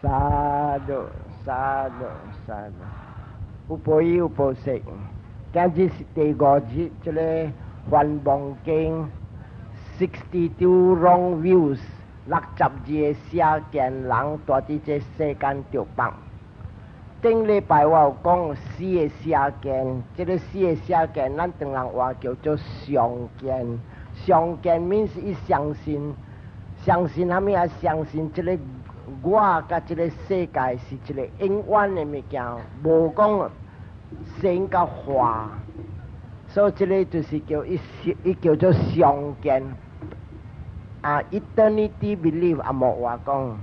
沙多沙多沙多，有报有报息。今日是第5日，这个环望经62 wrong views， 62个邪见人住伫这世间着放。顶礼拜我有讲4个邪见，这个4个邪见，咱当人话叫做上见。上见 means 伊相信啥物啊？相信这个我甲这个世界是一个永远的物件，无讲生甲化，所以这个就是伊叫做上见啊 ，eternity belief 啊，莫话讲。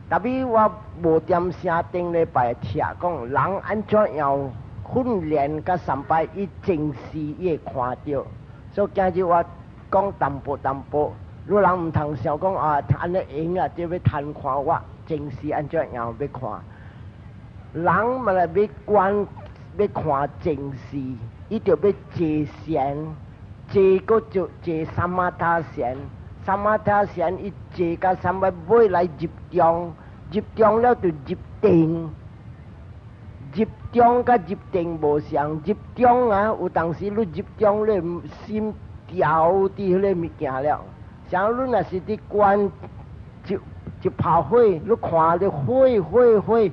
特别我无点声顶礼拜听讲，人安怎样训练甲三拜，伊正视伊会看到。所以今日我讲淡薄，如人唔通想讲啊，安尼用啊，就要贪看我正视安怎样要看。人嘛来要管要看正视，伊就要坐禅，坐个就坐三马他禅，三马他禅伊坐甲三摆尾来集中，集中了就入定。集中甲入定无相，集中啊，有当时你集中咧心调伫迄个物件了。像你若是伫观一泡火，你看咧火，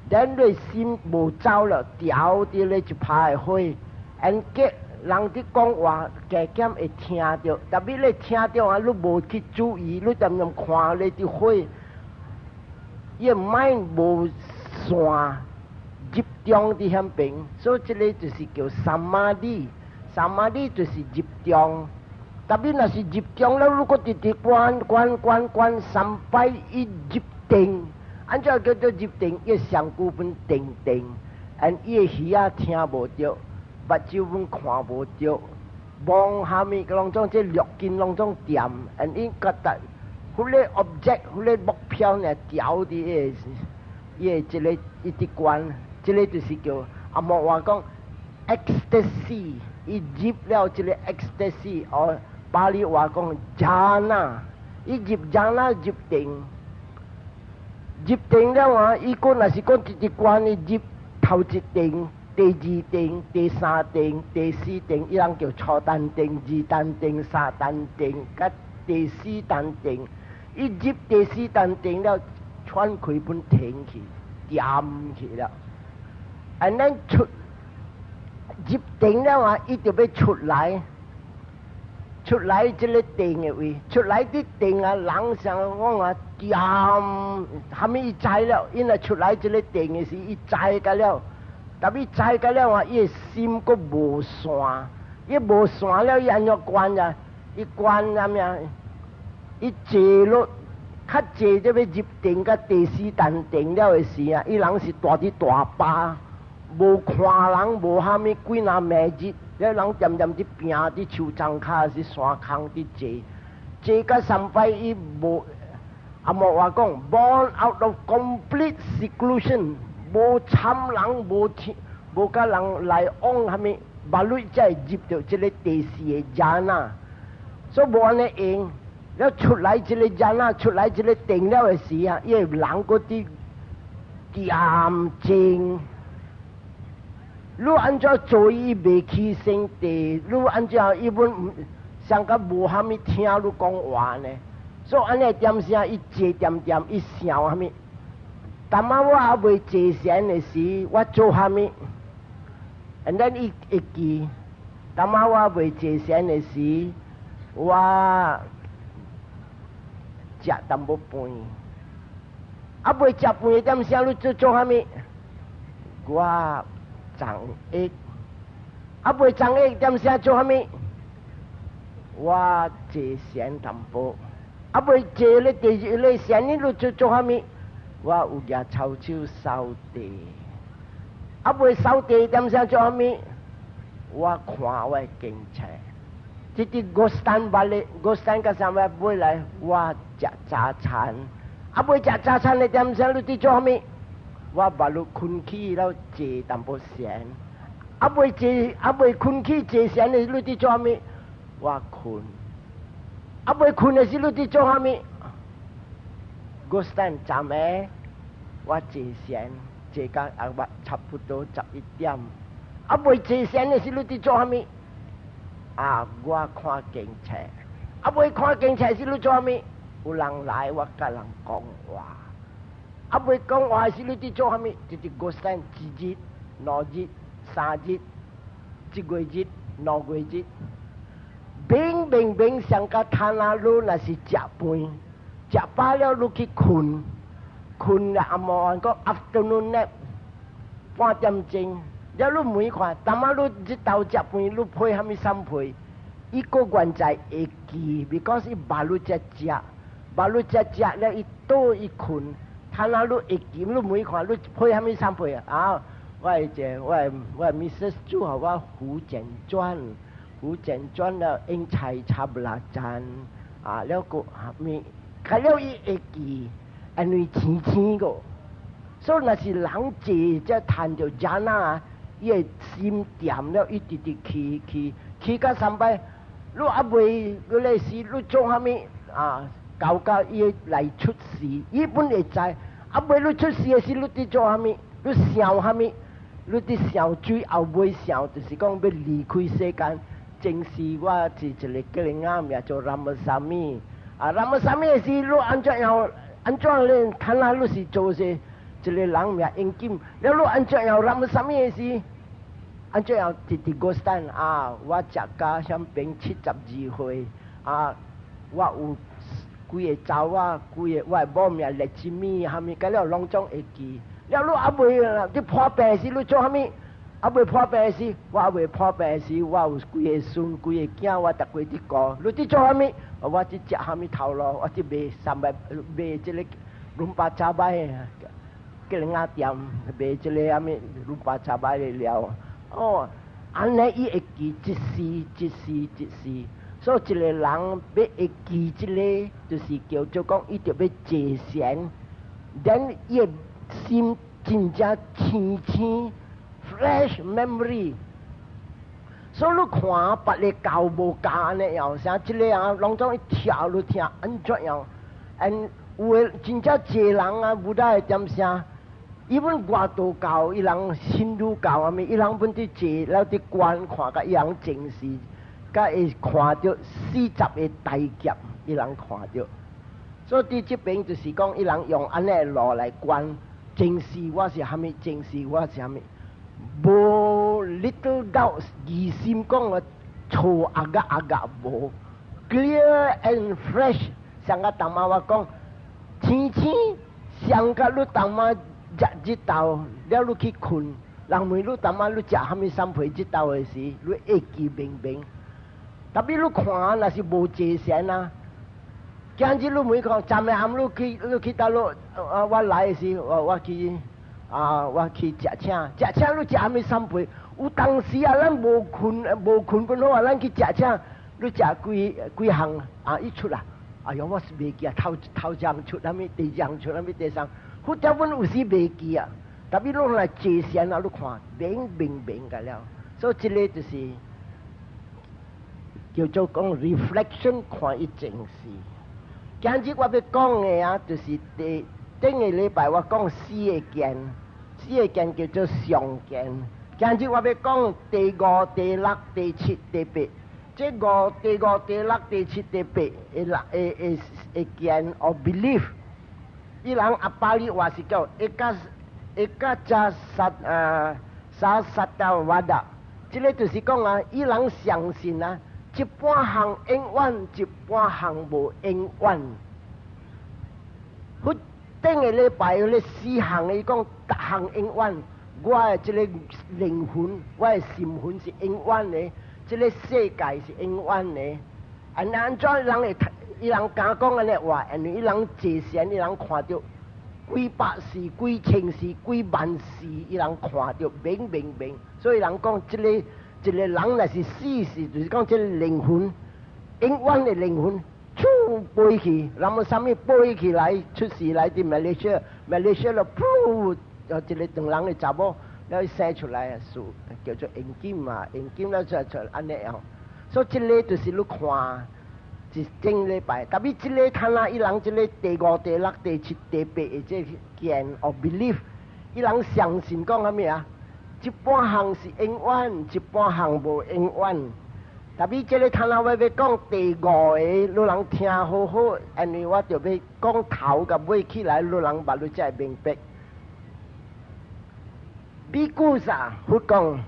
等你心无走了，调伫咧一泡的火，人伫讲话，加减会听到，特别你听到啊，你无去注意，你点看咧伫火，伊mind无线。集中伫遐边，所以这个就是叫三马里，三马里就是集中。特别若是集中了，如果直直观三摆伊集定，安怎叫做集定？伊上古本定，安伊的耳仔听无着，目睭本看无着，望下面拢种这六根拢种点，安伊觉得，迄个 object， 迄个目标呢调伫伊的这个一直观。这个就是叫啊，莫话讲 ecstasy， 伊入了这个 ecstasy， 哦，巴利话讲迦那，伊入迦那入定了啊，伊讲若是讲一直关伊入头一定、第2定、第3定、第4定，伊人叫初单定、2单定、3单定，甲第4单定，伊入第4单定了，喘开本停去，点去了。安咱入定了啊，伊就要出来这个定的位，出来的定啊，人想讲啊，点还没伊知了，因为出来这个定的时，伊知个了，但伊知个了啊，伊心个无线，伊无线了，伊安怎关啊？伊关啥物啊？伊坐落，较坐这要入定，甲第4单定了的时啊，伊人是大伫大巴。无看人，无虾米几若暝日，了人渐伫拼伫树丛骹，是山空伫坐甲三摆伊无，啊莫话讲 born out of complete seclusion， 无参人，无甲人来往虾米，巴瑞才会入到这个第4个迦那，所以无安尼用，了出来这个迦那，出来这个定了的时啊，伊人嗰啲恬静。你安怎做伊袂起生地？你安怎伊本上甲无虾米听你讲话呢？所以安尼点声，伊坐点，伊想虾米？但嘛我还未坐禅的时，我做虾米 ？and then 伊会记。但嘛我未坐禅的时，我食淡薄饭。啊未食饭点声，你做虾米？我长益，啊未长益点声做虾米？我坐禅淡薄，啊未坐咧第2个禅，你做虾米？我有举草手扫地，啊未扫地点声做虾米？我看我警察，这啲我山巴咧，我山甲山巴买来，我食早餐，啊未食早餐咧点声你做虾米？我把路困起了坐淡薄禅，啊未困起坐禅的你伫做虾米？我困，啊未困的时你伫做虾米？古山站诶，我坐线，坐到我差不多11点。未坐线的时，你伫做啥物？我看警车。未看警车时，你做啥物？有人来，我甲人讲话。未讲话时，你伫做啥物？就是古山1日、2日、3日、1月日、2月日。明上甲摊啊路，若是食饭，食饱了你去困，困了暗晡个 afternoon nap 半点钟，了你问看，当晚你日头食饭，你配虾米衫配？伊个原在会记 ，because 伊捌你才食，捌你才食了，伊倒伊困，摊啊你会记，你问看，你配虾米衫配啊？我Mrs 煮互我福建转。福建转了英菜插拉赞了个下面，开了伊会记，因为青个，所以若是人坐才谈着家那，伊会心掂了，伊直直去到3摆，你未嗰个时，你做虾米到伊来出事，伊本会知，未你出事的时，你伫做虾米？你想虾米？你伫想水后尾想，就是讲要离开世间。正是我是一个吉林啊，名做Ramasamy。Ramasamy的时，你安怎咧？看下你是做些一个人名英金，了你安怎样Ramasamy的时，安怎样伫个山我食家乡兵72岁我有几个查某，几个我某名列吉米，虾米，甲了拢总会记。了你未你破病时，你做虾米？未破病时，我未破病时，我有几个孙，几个囝，我逐个伫顾。你伫做虾米？我伫食虾米头路？我伫卖这个伦巴茶摆吉林仔店，卖这个虾米伦巴茶摆的料。安尼伊会记一时，所以一个人要会记这个，就是叫做讲，伊着要坐禅，等伊的心真正清。Fresh memory， 所以你看别个教无教安尼样，像这个拢总一跳你听安怎样？有诶真正济人有在点声，伊本外道教，伊人新儒教伊人本伫坐了伫观看，甲伊人正视，甲会看到40个大劫，伊人看到。所以伫这边就是讲，伊人用安尼路来观，正视我是虾米，正视我是虾米。无 little doubts， 疑心讲错阿个无 clear and fresh。上个当妈我讲，青上个你当妈日头了，你去困，人问你当妈你食虾米三配日头的时，你会记明。特别你看若是无坐禅今日你问看，昨暝暗你去倒落我来的时，我去。我去食请，你食虾米三倍？有当时咱无困本好咱去食请，你食几项伊出啦。哎呀，我是袂记头项出虾米，第项出虾米，第三，好条本有时袂记特别拢来坐禅你看明个了。所以这个就是叫做讲 reflection， 看一件事。今日我要讲的就是顶个礼拜我讲4个件。4个件叫做上件，今日我要讲第5、第6、第7、第8。这第5、第6、第7、第8的件 of belief。伊人阿巴里话是叫eka sa wada。这个就是讲伊人相信一半项永远，一半项无永远。顶个礼拜有4项，伊讲逐项永远。我的这个灵魂，我的心魂是永远的，这个世界是永远的。安怎人会？伊人敢讲安尼话，因为伊人坐禅，伊人看到几百世、几千世、几万世，伊人看到明。所以人讲一个人若是死时，就是讲这个灵魂，永远的灵魂。飞去，那么啥物飞起来出事来伫马来西亚了，噗，有一个长人的查某，了生出来树叫做银金了出安尼样。所以这个就是你看，一整礼拜，特别这个看啊，伊人这个第5、第6、第7、第8的这件 of belief， 伊人相信讲啥物啊？一半项是永远，一半项无永远。特别这个看啊，要讲第5个，路人听好好，因为我就要讲头甲尾起来，路人捌你才会明白。比古啥？佛讲，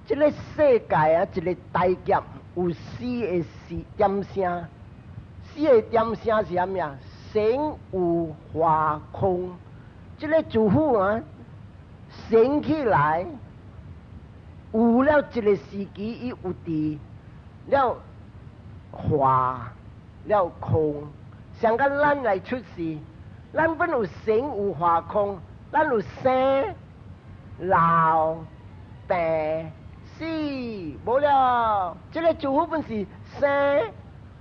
这个世界啊，一个大劫有4个点声，4个点声是啥物啊？生有化空，这个主妇啊，生起来有了一个时期，伊有伫了化了空，像甲咱来出世，咱本有生有化空，咱有生老病死，无了。这个主妇本是生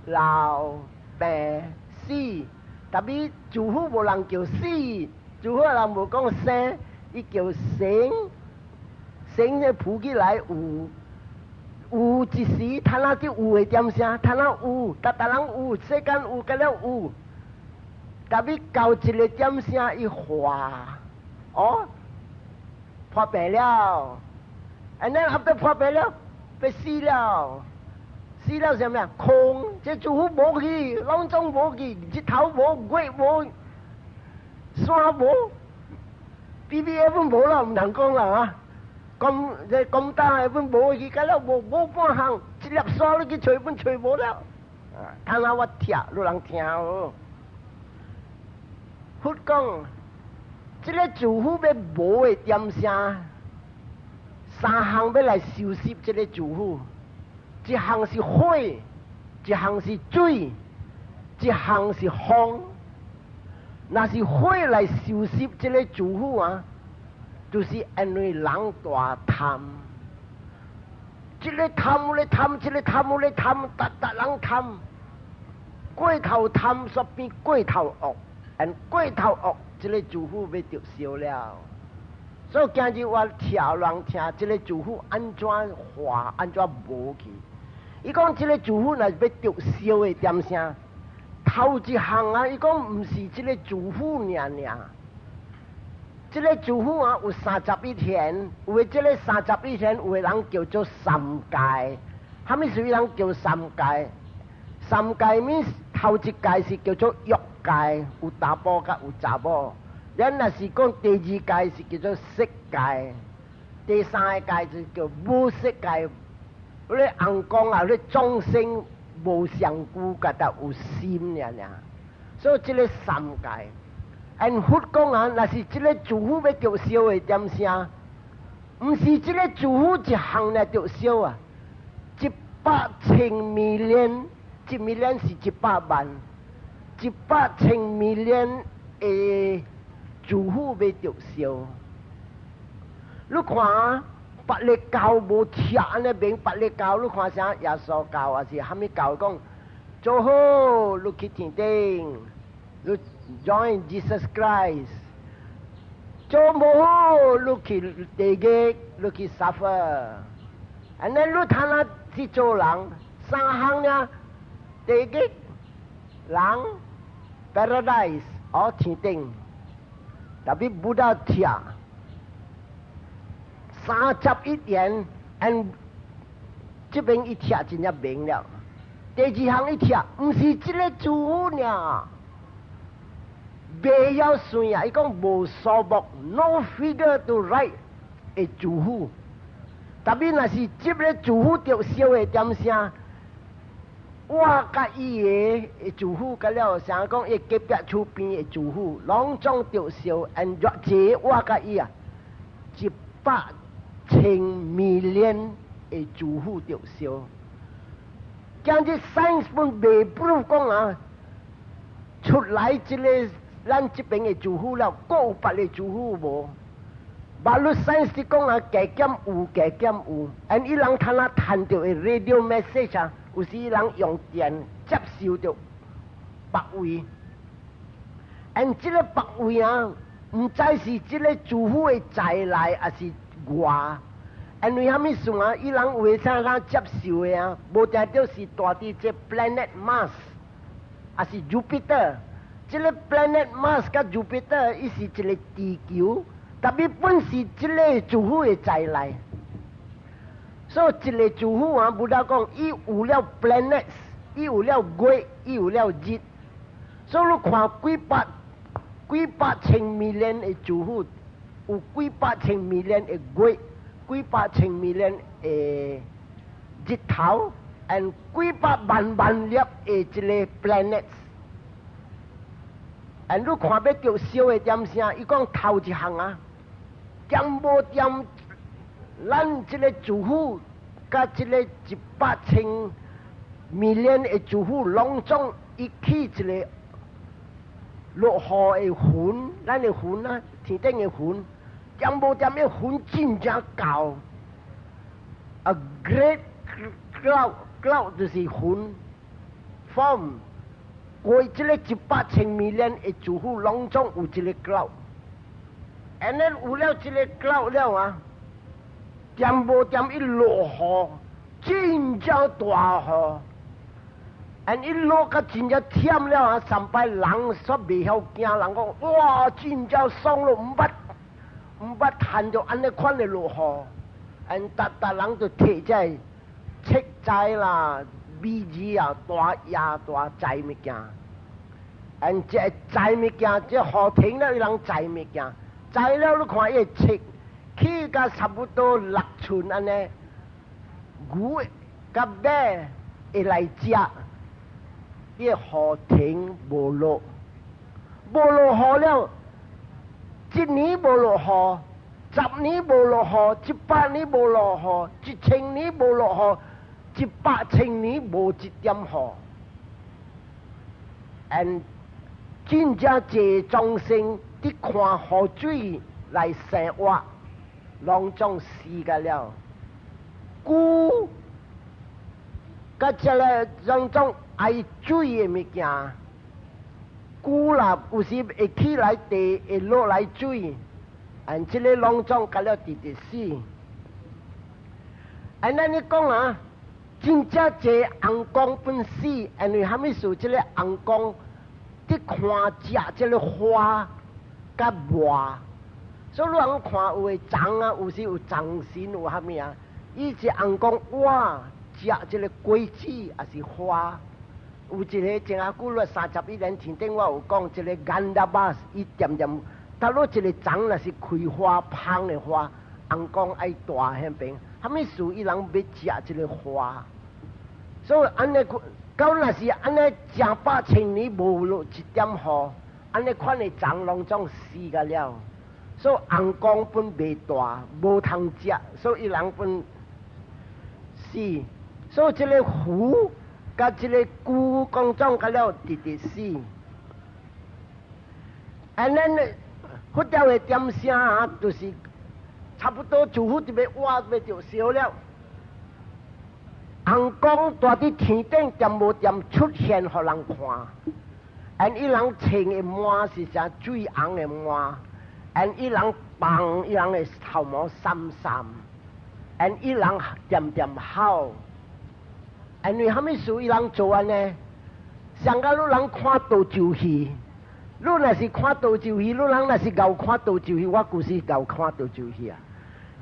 老病死，特别主妇无人叫死，主妇人无讲生，伊叫生，生咧浮起来有一时，他那就有的点声，他那有，逐人有，世间有，甲了有，特别到一个点声一化，哦。破病了 ，and then after 破病了，被死了，死了什么呀？空，这主妇无去，拢总无去，日头无，月无，山无 ，BBF 无啦，唔通讲啦啊！咁大嘅本无去，咁了无半项，一粒沙你去吹本吹无了，睇下我听，路人听哦。佛讲。这个主妇要无的点声，3项要来收拾这个主妇，一项是火，一项是水，一项是风。那是火来收拾这个主妇啊，就是因为人大贪，这个贪咧贪，这个贪咧贪，人贪，过头贪煞变过头恶，过头恶。这个主妇要着烧了，所以今日我听人听，这个主妇安怎化，安怎无去？伊讲这个主妇若是要着烧的点声，头一项啊，伊讲唔是这个主妇尔，这个主妇啊有31天，有的这个31天，有的人叫做3界，虾米属于人叫3界？3界means头一界是叫做欲界，有查甫甲有查某。咱若是讲第2界是叫做色界，第3个界就叫无色界。嗰啲人講啊，嗰啲眾生無上故，覺得有心呀，所以這個3界。按佛講啊，若是這個主婦要着燒的點聲，唔是這個主婦一項嚟着燒啊，100,000 million， 1 million 是100萬，100,000 million 嘅主婦要着燒。你看，白力教無貼安尼名，白力教你看啥？耶穌教還是蝦米教講？做好，你去天頂，你 join Jesus Christ。做冇好，你去地獄，你去 suffer。安尼你睇下去做人，3項呀，地獄、人、paradise，哦天頂。Tapi Buddha貼。31年，这边一贴真正明了。第2項一貼，唔是这个主婦呢，未有算啊！伊講無數目 ，no figure to write 嘅主婦。特別若是接咧主婦着燒嘅點聲，我甲伊嘅主婦甲了，成講伊隔壁厝邊嘅主婦，攏總着燒，若者我甲伊啊100,000 million 嘅主婦着燒。今日 science 本未 prove 講啊，出來這個咱這邊嘅主婦了，個有別嘅主婦無？馬路 science 啲講啊，加減有，加減有。而伊人睇下聽到嘅 radio message 啊，有時伊人用電接收到別位，而這個別位啊，唔知是這個主婦嘅在內，還是外。因为虾米事啊？伊人为啥接受的啊？无定就是大伫这 planet Mars， 还是 Jupiter。这个 planet Mars 甲 Jupiter， 伊是一个地球，特别本是这个主妇的在内。所以一个主妇啊，不了讲，伊有了 planets， 伊有了月，伊有了日。所以你看几百千 million 的主妇，有几百千 million 的月，几百千 million 的日头， and 几百万万粒的一个 planets。and 你看要叫烧的点啥？伊讲头一项啊，点无点，咱这个主妇甲这个100千 million 的主妇拢总一起一个落雨的云，咱的云啊，天顶的云，点无点的云真正高。A great cloud 就是云 form。过这个100千 million 的主妇拢总有一个 cloud，and then 有了这个 cloud 了啊，点无点一落雨，真正大雨，and 一落甲真正忝了啊，三摆人煞袂晓惊，人讲哇，真正爽咯，唔捌看到安尼款的落雨，and 达人就摕这七仔啦。米字啊，大叶大摘物件，and 这摘物件，这雨停了，伊人摘物件，摘了你看伊切，起甲差不多6寸安尼，牛甲马会来食，伊雨停无落，无落雨了，1年无落雨，10年无落雨，100年无落雨，1000年无落雨，100千年无一点雨，and 真正济众生伫看雨水来生活，拢总死个了。牛，甲这个拢总爱水的物件，牛啦有时会起来地，会落来水，and 这个拢总甲了直死。and 咱你讲啊？真正这红光本死，因为虾米事？这个红光伫看食这个花甲花，所以你人看有的长啊，有时有长身，有虾米啊？伊是红光哇，食这个果子也是花。有一个前啊久了31年前顶，我有讲这个甘达巴，伊渐渐，头落一个长若是开花芳的花，红光爱大迄边，虾米事？伊人要食这个花。所以安尼，到若是安尼，成百千年无落一点雨，安尼款的长拢总死个了。所以红光本袂大，无通食，所以伊人本死。所以这个虎甲这个牛讲总个了直死。安尼，佛教的点声啊，就是差不多就好就要挖要就烧了。红光大伫天顶，点无点出现，互人看。and 伊人穿的满是啥水红的满 ，and 伊人放伊人的头毛闪闪 ，and 伊人点点吼 ，and 为虾米事伊人做安呢？上甲你人看倒就戏，你若是看倒就戏，你人若是够看倒就戏，我就是够看倒就戏啊。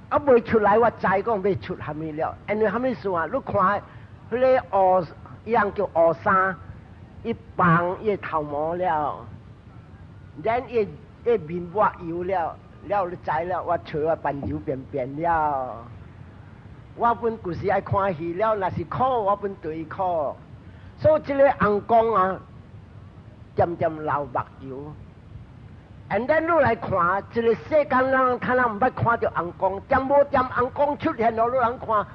啊，未出来，我知讲要出虾米了。因为虾米事啊？你看，迄个乌，伊人叫乌衫，伊绑伊头毛了，然伊面抹油了，了你知了，我找我扮油便便了。我本就是爱看戏了，若是苦，我本对苦。所以这个红光啊，渐渐流目油。and then 你来看，一个世间人看人唔捌看到红光，点无点红光出现了，你人看，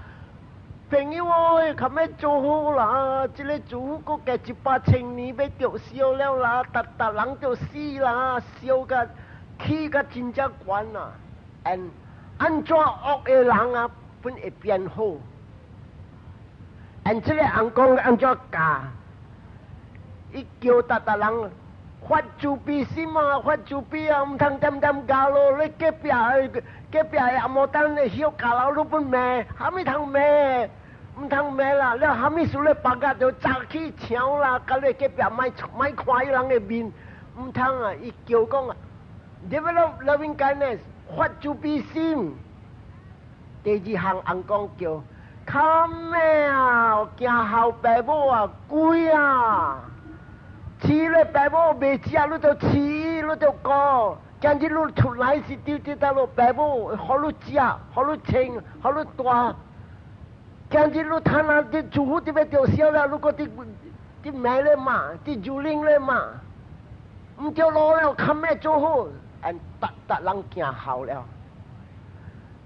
朋友哦，琴日做好啦，这个做好个100千年要着烧了啦，达人就死啦，烧个气个真正悬啦。and 安怎恶的人啊，本会变好。and 这个红光安怎教？伊叫达人发慈悲心啊，发慈悲啊，唔通点点教咯，你隔壁也无当你小教老你本骂，虾米通骂？唔通骂啦！你虾米事咧白家就扎起墙啦，甲你隔壁买看伊人嘅面，唔通啊！伊叫讲啊 ，develop loving kindness， 发慈悲心。第二项人讲叫，看咩啊？行后爸母啊，贵啊！饲咧爸母未食，你就饲，你就講。今日你出來是丟到落爸母，好你食，好你清，好你大。今日你睇下啲住戶點樣掉少啦？如果啲買咧嘛，啲住領咧嘛，唔叫攞了，看咩做好？人特人行後了，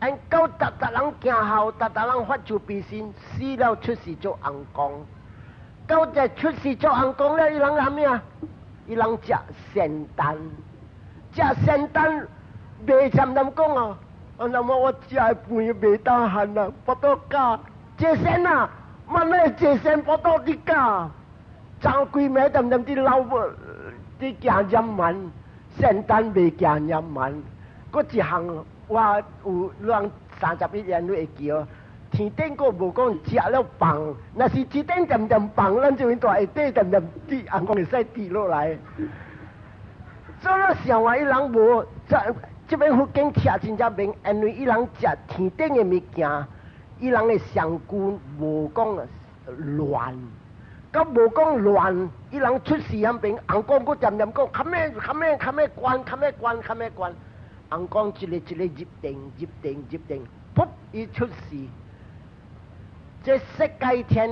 人夠特人行後，特人發出悲心，死了出事做硬講。到只出事做人講咧，伊人係咩啊？伊人食聖誕，食聖誕未曾咁講啊！我諗我食半未得閒啊，不多加謝聖啊！乜咩謝聖不多啲加？爭貴咩咁啲嬲啲行音文，聖誕未行音文，嗰一行話有人31人都會叫。天頂個無講食了棒，那是天頂點點棒，咱就應該會跌點點跌，人講會使跌落來。所以想話伊人無，這邊福建吃真正明，因為伊人食天頂嘅物件，伊人嘅上官無講亂，咁無講亂，伊人出事咁明，人講個點點講，冚咩關，人講一個入定，噗一出事。這世界天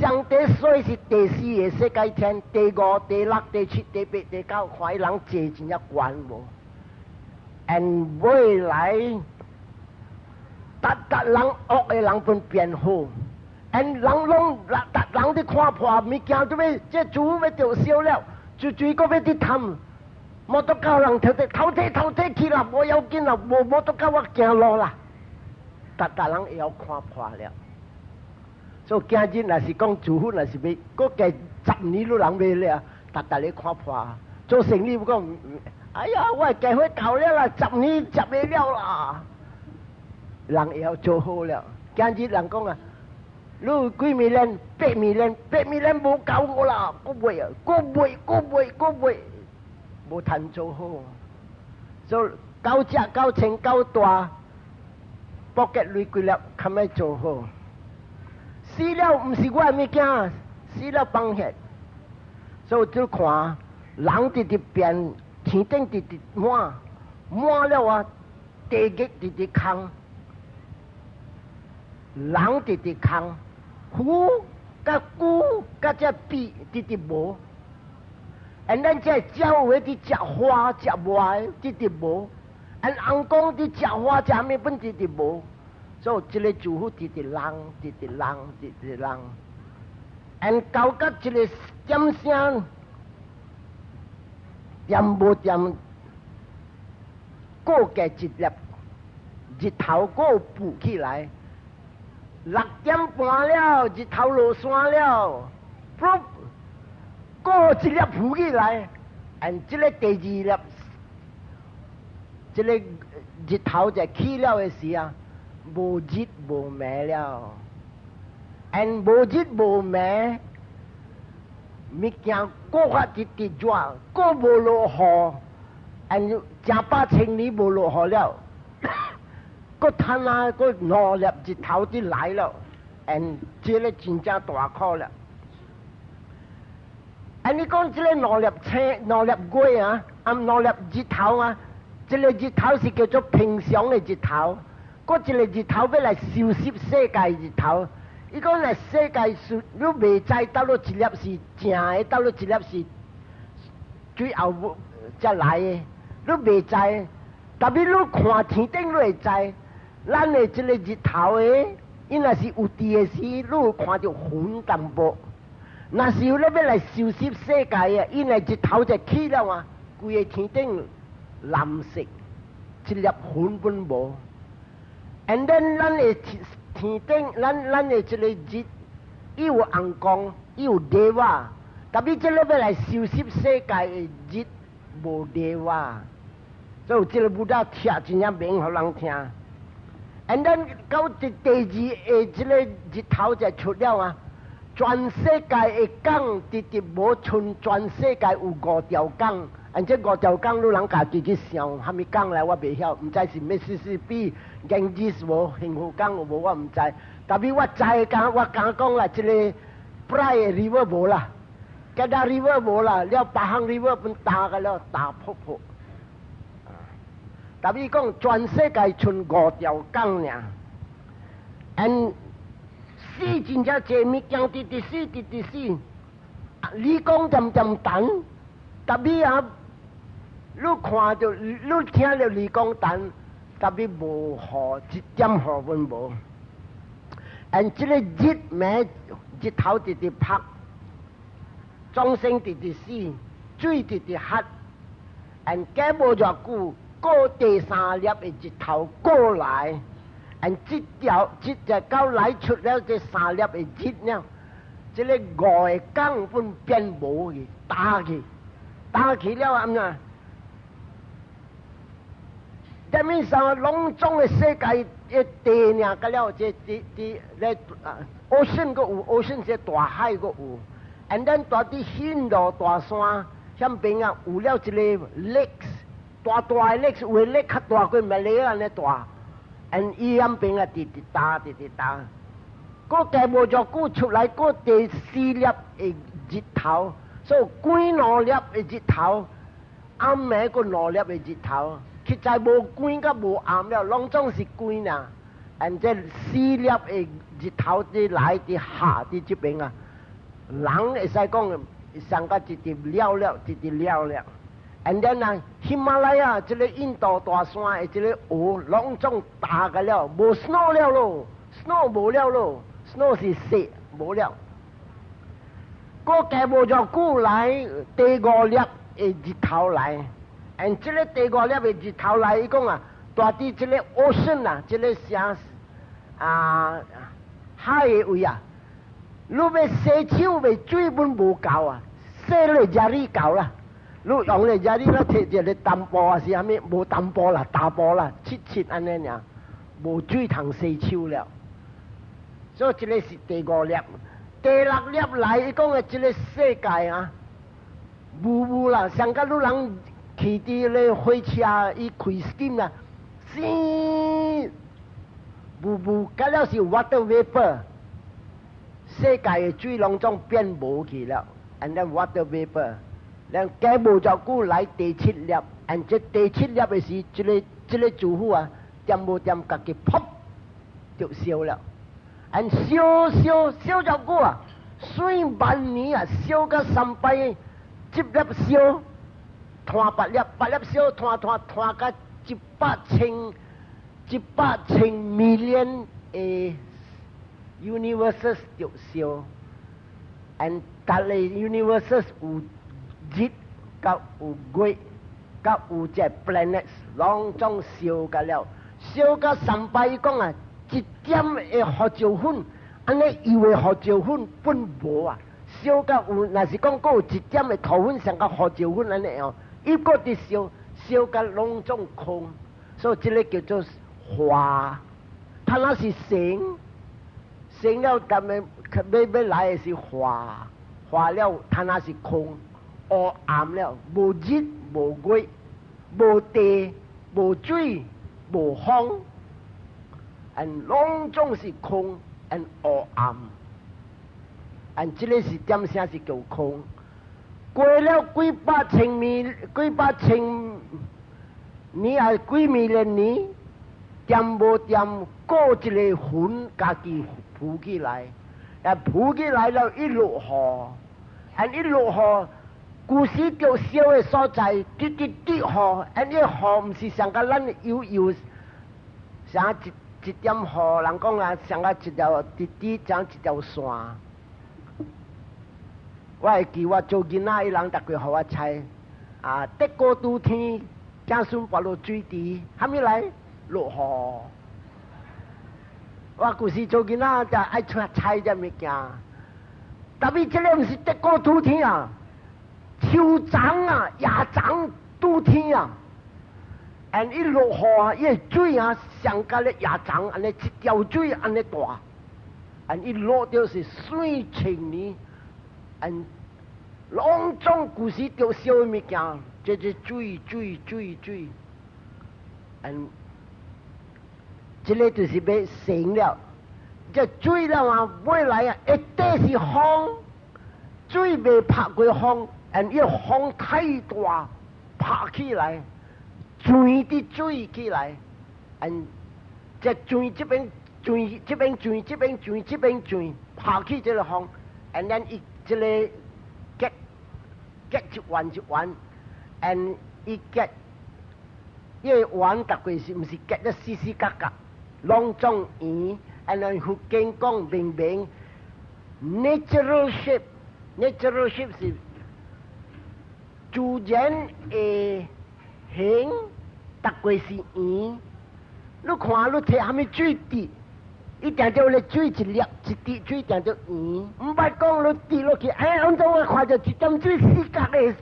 上帝所以是第四個世界天，第5、第6、第7、第8、第9，看伊人坐真一關無。and 未來，人惡嘅人分變好 ，and 人啲看破物件都要，這主要掉少了，最個要啲貪，冇得教人頭睇去啦，冇要緊啦，冇得教我行路啦，人會有看破了。所以今日若是講主婦，若是要嗰個10年都人未了，你看破。做生意講，哎呀，我係計會夠了啦，10年執未了啦。人會有做好了。今日人講啊，你幾million、8million冇夠我啦，個背，冇趁做好。所以夠食夠清夠大，搏嘅累貴了，咁樣做好。死了唔是我嘅物件，死了放下。所以就看人直變，天頂直滿了啊，地極直空，人直空，虎甲龜甲只鱉直無，and then 只鳥會直食花食麥直無，and 人講直食花食咩本直無。所以，這個主婦直人，and 到甲這個點聲，點無點，個嘅一粒，日頭個浮起來，6點半了，日頭落山了，個一粒浮起來 ，and 這個第2粒，這個日頭就起了嘅時啊。無日無暝了 ，and 無日無暝，物件個發直熱，個無落雨 ，and 正把千年無落雨了，個攤啊個5粒日頭啲來了 ，and 這個真正大考了。and 你講這個5粒月啊，5粒日頭啊，這個日頭是叫做平常嘅日頭。嗰一個日頭要來收拾世界日頭，伊講來世界你未知到咗一粒是正嘅，到咗一粒是最後才來嘅，你未知。特別你看天頂你會知，咱嘅這個日頭嘅，伊若是有地嘅時，你會看到雲淡薄。若是你要來收拾世界嘅，伊個日頭就起了啊，規個天頂藍色，一粒雲本無。and then 咱嘅天頂，咱嘅這個日，伊有紅光，伊有地話，特别这个要来收拾世界的日无地话，所以这个舞蹈听真正免互人听。And then 到第二个这个日头就出了啊，全世界的港直直无剩，全世界有5条港。而且5条港，你人家己去想，虾米港来我袂晓，唔知是Mississippi、Ganges无、幸福港有无我唔知。特别我知讲，我讲啦，这个 Pride River 无啦 ，Kedah River 无啦，了Pahang River 本大个了大瀑布。特别讲全世界剩5条港尔 ，and 死真正济物件直死，你讲点等，特别啊。你看到，你听到李光蛋，特别无雨，一点雨阮无。而这个日头直直拍，钟声直直死，水直直黑。而过无偌久，过第3粒的日头过来，而这只狗来出了这3粒的日呢，这个5个港本变无去，打去了啊！这面上隆重的世界一地呢，个了这咧ocean 个有 ocean 是大海个有 ，and then 大啲线路大山，向边啊有了一个 lakes， 大的 lakes， 有的 lake 较大过马来安尼大 ，and 伊向边啊直打，个计无就久出来个第4粒的日头，所以几5粒的日头，暗暝个5粒的日头。实在无光甲无暗了，拢总是光呐。and 这4粒的日头伫来伫下伫这边啊，人会使讲上个直直了，and then 啊，喜马拉雅这个印度大山的这个雨，拢总大个了，无 snow 了咯 ，snow 无了咯 ，snow 是雪无了。个计无就久来第5粒的日头来。and 这个第5粒的日头来，伊讲啊，大啲这个 ocean 啊，这个啥海的位啊，你要洗手的水本无够啊，洗了家里够啦，你用了家里啦，摕一个淡薄啊是虾米？无淡薄啦，大薄啦，切安尼尔，无水通洗手了。所以这个是第5粒，第6粒来，伊讲的这个世界啊，雾啦，上个你人。去伫咧火车，伊开 steam 啦，雾，甲了是 water vapor， 世界的水拢总变无去了 ，and then water vapor， 然后过无就久来第7粒 ，and 这第7粒的时，这个主妇啊，点无点家己噗就烧了 ，and 烧就久啊，水万年啊，烧到300，这粒烧。摊8粒烧，摊到100,000 million 的 universes 就烧 ，and 隔个 universes 有日，甲有月，甲有只 planets， 拢总烧甲了，烧到300，讲啊，一点的胡椒粉，安尼油的胡椒粉本无啊，烧到有，若是讲有一点的土粉上甲胡椒粉安尼哦。伊个伫烧甲拢总空，所以这个叫做化。它那是成了，咁样要来的是化了，它那是空，黑暗了，无日无月，无地无水无风，and 拢总是空 and 黑暗，and 这个是点啥是叫空？过了几百千年啊，几million年，点无点过一个云，家己浮起来，浮起来了，一落雨，一落雨，古时叫烧的所在，滴雨，一雨唔是像个咱有，像一点雨，人讲啊，像个一条滴，像一条线。我会记我做囡仔，伊人逐个互我猜，得过拄天，子孙跋落水池，虾米来落雨。我古时做囡仔就爱出猜这物件，但是这个不是得过拄天啊，秋长啊、夜长拄天啊，一落雨啊，伊水啊上加咧夜长，安尼一条水安尼大，一落到是水清呢，拢种故事着烧的物件，这水，这个就是要成了。这水了啊，未来啊，一定是风，水未拍过风，因风太大，拍起来，泉的水起来，这泉这边泉，这边泉，这边泉，这边泉，拍起这个风，then 伊这个结一弯一弯伊结，因为弯大概是唔是结得丝丝格格，拢种圆。then 福建讲明明 natural shape 是自然的形，大概是圆。你看你睇下面水滴，一定就咧水一粒一滴水定就圆，唔捌讲你滴落去，按照我看就一点水四角的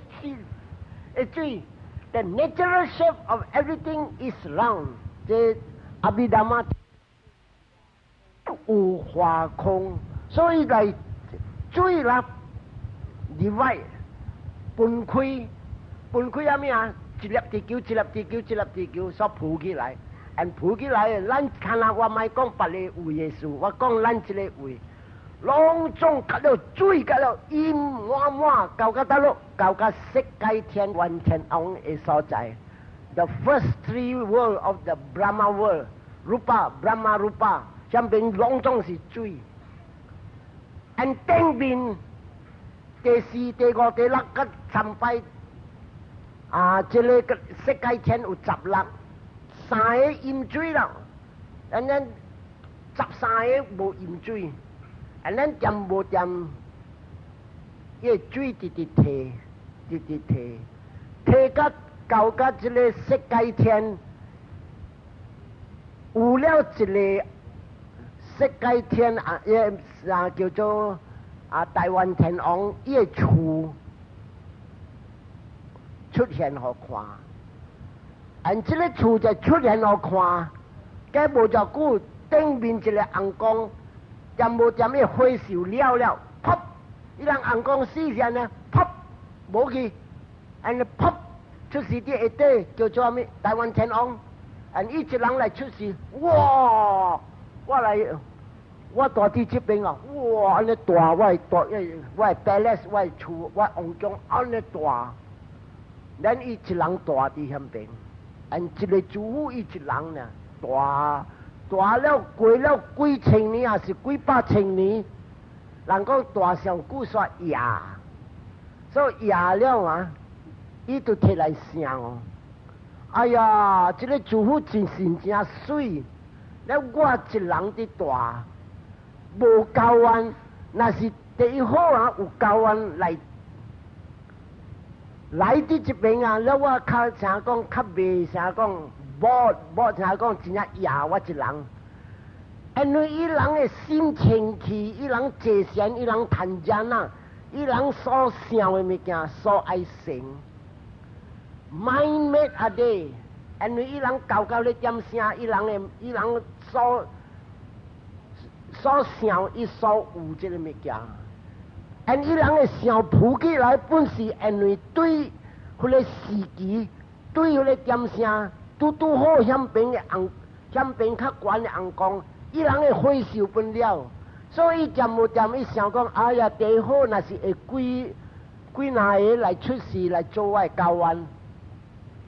水。The natural shape of everything is round。这阿毗达摩有化空，所以来水啦 divide 分开啊咩啊？一粒地球所浮起来，浮起来，咱看下我咪讲别个位的事，我讲咱这个位，拢总隔了水，隔了阴满，到到倒落，到色界天完天王的所在。The first three world of the Brahma world， Rupa Brahma Rupa。上边拢总是水，顶边第四、第五、第六个参拜这个世界天有16，3个淹水啦，then 13个无淹水，then 点无点，伊水直提，提到这个世界天，有了一个。世界天叫做台湾天王，伊的厝出现好看，这个厝就出现好看，该无就久顶面一个红光，点无点伊火烧了，噗，伊人红光死下呢，噗，无去，噗出事啲下底叫做咩？台湾天王，伊一人来出事，哇！我大啲这边啊，哇！安尼大，我係 palace， 我係厝，我皇宮安尼大，咱伊一人大伫遐边，一个主妇伊一人呢，大了过了几千年，还是几百千年，人讲大上久说野，所以野了啊，伊就摕来声哦。哎呀，这个主妇真真水。那我一人伫大，无教员，那是第一好啊，有教员来伫这边啊，了我较啥讲，较袂啥讲，无啥讲真正野我一人，因为伊人的心清气，伊人坐善，伊人谈真啊，伊人所想的物件，所爱成 ，mind made a day。因为伊人教咧点声，伊人所想，伊所有这个物件，伊人的想浮起来，本是因为对迄个时机，对迄个点声，拄好向边的红，向边较悬的红光，伊人的火烧分了，所以渐无渐伊想讲，哎呀，第好若是会几哪个来出事来做我的教员。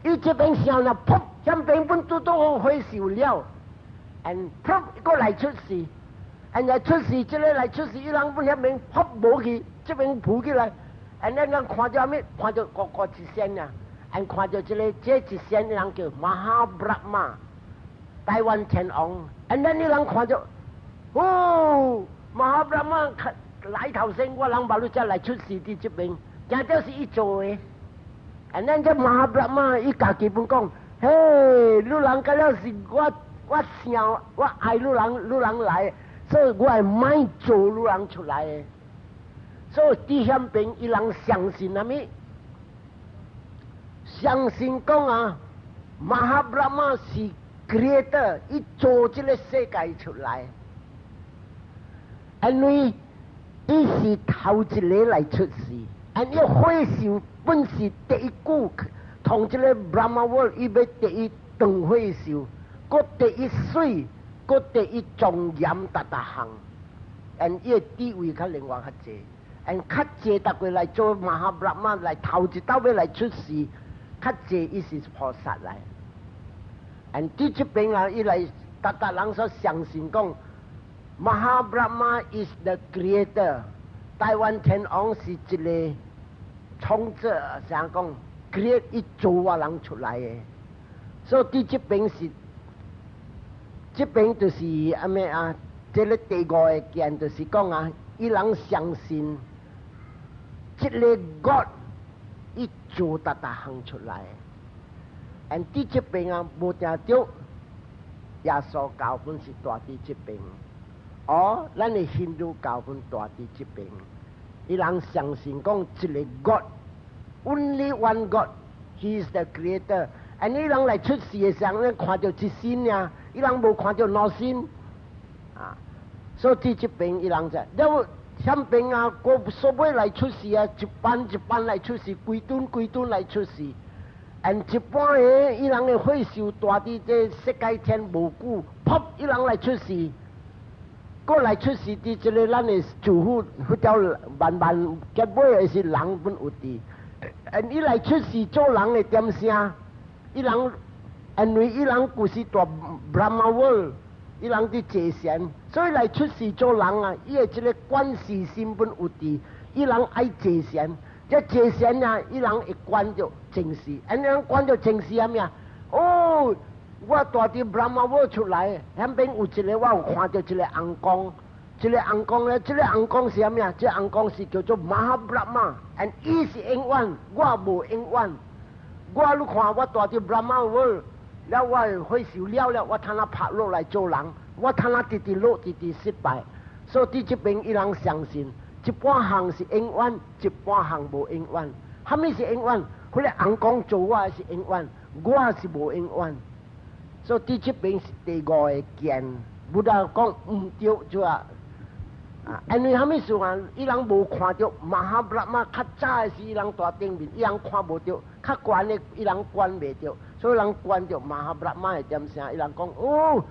伊这边想了，噗，向边本拄好火烧了，噗，个来出事，来出事，这个来出事，伊人本遐边噗无去，这边浮起来，人看到咩？看到个一仙啊，看到这一仙人叫马哈布拉玛，台湾天王，你人看到，哦，马哈布拉玛来头先，我人把你再来出事伫这边，正就是伊做的。这马哈布拉玛伊家己本讲，嘿，你人甲了是我想我爱你人来，所以我系买做你人出来的。所以伫遐边伊人相信啥物？相信讲啊，马哈布拉玛是 creator， 伊做这个世界出来，因为伊是头一个来出世，因伊火烧本是第一句，同这个 Brahma World 伊要第一断火烧，搁第一水，搁第一庄严达项，因伊的地位较另外较济，因较济逐个来做马哈布拉玛来头一道要来出世。较济伊是菩萨来，而伫这边啊，伊来达人所相信讲，Mahabrahma is the creator， 台湾天王是一个创者，啥讲 create 伊做我人出来的，所以伫这边是，这边就是阿咩啊，这个第五个件就是讲啊，伊人相信，这个 God。伊做达项出来，而伫这边啊，无听到耶稣教本是大伫这边，哦，咱的印度教本大伫这边。伊人相信讲一个 God，only one God，He is the Creator。而伊人来出世的时候，咱看到一身呀，伊人无看到两身啊，所以伫这边伊人在。像边啊，我所谓来出世啊，一班一班来出世，规吨来出世。而一般的伊人的火烧大伫这世界天无久，噗，伊人来出世，过来出世伫这个咱的祖父，迄条慢慢结尾的是人本有伫。而伊来出世做人的点声，伊人因为伊人就是大 Brahma World。伊人伫坐禅，所以来出世做人啊，伊的这个观世心本有伫，伊人爱坐禅，这坐禅啊，伊人会观着正视，因人观着正视啥物啊？哦，我大伫 Brahma World 出来，迄边有一个我有看到一个红光，一个红光咧，这个红光是啥物啊？这红光是叫做 Mahabrahma， and 伊是永远，我无永远，我你看我大伫 Brahma World。了我会受了，我通那拍落来做人，我通那直落直失败，所以伫这边伊人相信，一半项是永远，一半项无永远。虾米是永远？迄个红光做我是永远，我是无永远。所以伫这边是第五个见，不但讲唔对就啊，因为虾米事啊？伊人无看到马哈布拉玛较早的时，伊人大顶面，伊人看无到，较悬的伊人观袂到。所以人观着马哈布拉玛的点声，伊人讲哦，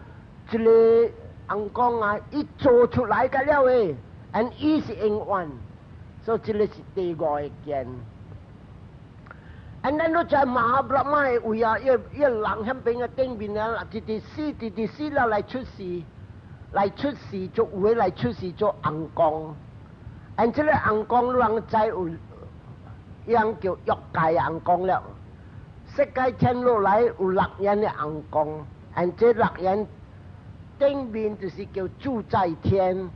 一个红光啊，伊做出来个了诶，而伊是永远，所以这个是第五个见。而咱都在马哈布拉玛的位啊，一人喺边个顶面啊，直死了来出世做有诶来出世做红光，而这个红光人知有，伊人叫欲界红光了。世界天落来有6眼的红光，而这6眼顶面就是叫住在天，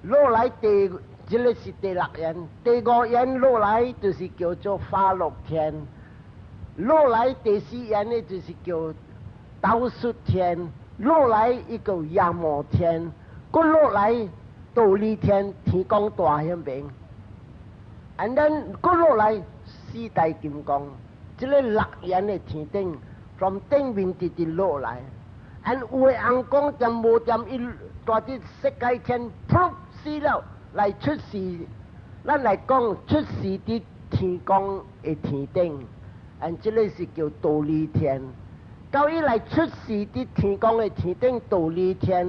落来这个是第6眼，第5眼落来就是叫做花乐天，落来第4眼呢就是叫倒数天，落来一个亚摩天，搁落来倒立天，天光大迄边，and then 搁落来四大金刚。这个6眼的天顶，从顶面直落来，而有的红光点无点伊大啲世界天噗死了来出世，咱来讲出世伫天光的天顶，而这个是叫倒立天。到伊来出世伫天光的天顶倒立天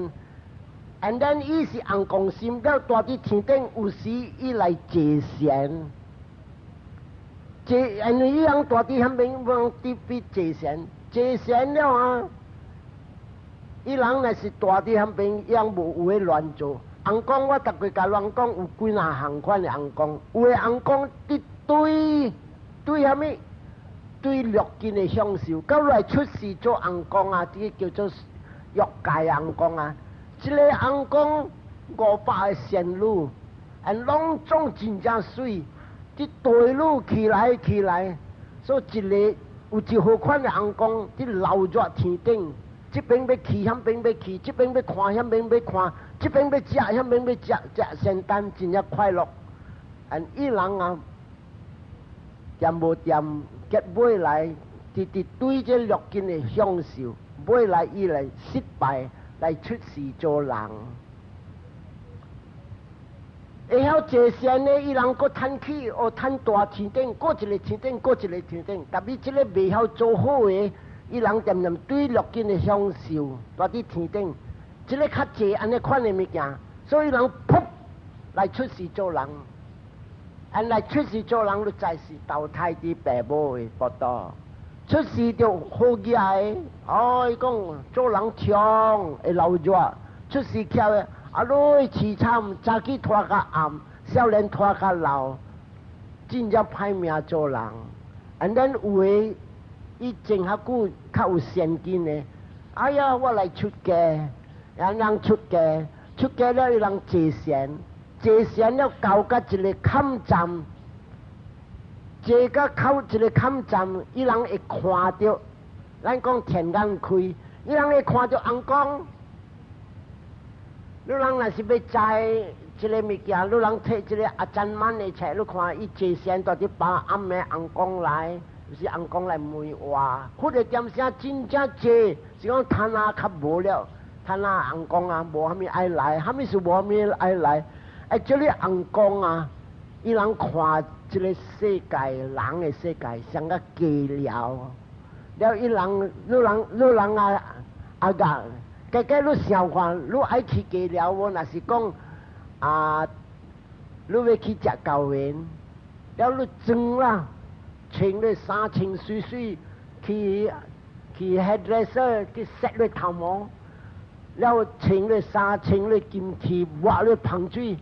，and then 伊是红光心了大伫天顶，有时伊来坐禅。因为伊人大伫遐边往伫边坐禅了啊！伊人若是大伫遐边，伊人无有诶乱做。红光我逐个甲人讲有几若项款诶红光，有诶红光伫对虾米？对六根诶享受，到来出世做红光啊，这个叫做欲界红光啊。一个红光500个仙女，拢总真正水。啲队路起来，所以一个有一好款的红光，啲流热天顶，这边要去，那边要去，这边要看，那边要看，这边要食，那边要食，食仙丹真正快乐。อัน伊人啊，掂无掂，结尾来，直直对这六根的享受，尾来伊来失败，来出世做人。会晓坐善呢，伊人搁趁起，哦，趁大天顶，搁一个天顶，搁一个天顶，但是这个未晓做好的，伊人渐渐对六根的享受，大啲天顶，这个较济安尼款的物件，所以人噗来出世做人。安来出世做人，都再是投胎啲爸母的报道。出世就好嘢嘅，哦，讲做人强会留住，出世巧嘅，啊，女凄惨，早起拖较暗，少年拖较老，真正歹命做人。安咱有诶，伊种较久，较有先见嘅，哎呀，我来出家，让人出家，出家了，伊人坐善。坐善了，到甲一个坎站，坐甲靠一个坎站，伊人会看到，咱讲天眼开，伊人会看到红光。你人若是要摘一个物件，你人摕一个阿赞曼的册，你看伊坐善到底把暗的红光来，是红光来梅话，或者点声真正坐，是讲贪啊较无了，贪啊红光啊无虾米爱来，虾米是无虾米爱来。哎，这里红光啊，伊人看这个世界，人的世界像个鸡了，了伊人，你人啊个，个你想看，你爱去鸡了无？若是讲啊，你要去食高原，了你装啦，穿你衫穿水水，去 hairdresser 去set你头毛，了穿你衫穿你金器，挖你香水。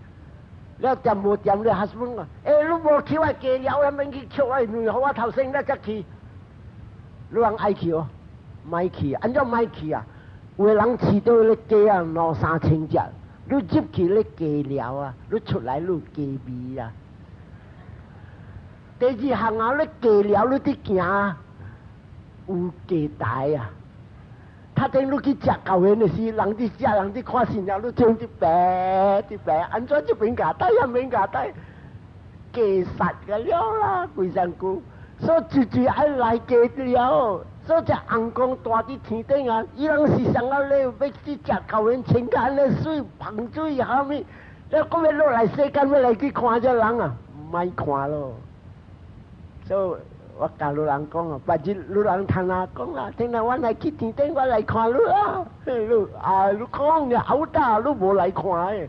了掂无掂你 husband 啊？你无去我家了，我免去捡我女好我头先了才去。你人爱去哦，咪去，安怎咪去啊？有个人饲到你鸡啊，2、3千只，你入去你鸡了啊，你出来你鸡味啊。第二项啊，你鸡了你啲行有鸡蛋啊。他等你去食高原的时，人哋食，人哋看见了，你将啲白，安怎就免夹带，也免夹带，鸡杀个了啦，规身躯，所以最爱来鸡了，所以只红光大伫天顶啊，伊人是上啊咧，要去食高原，清干咧水，喷水虾米，了咁要落来世间要来去看这人啊，唔爱看咯，所以。我教路人讲啊，或者路人听啊讲啊，听到我来去天顶，我来看你啊，你讲嘅好大，你无来看嘅，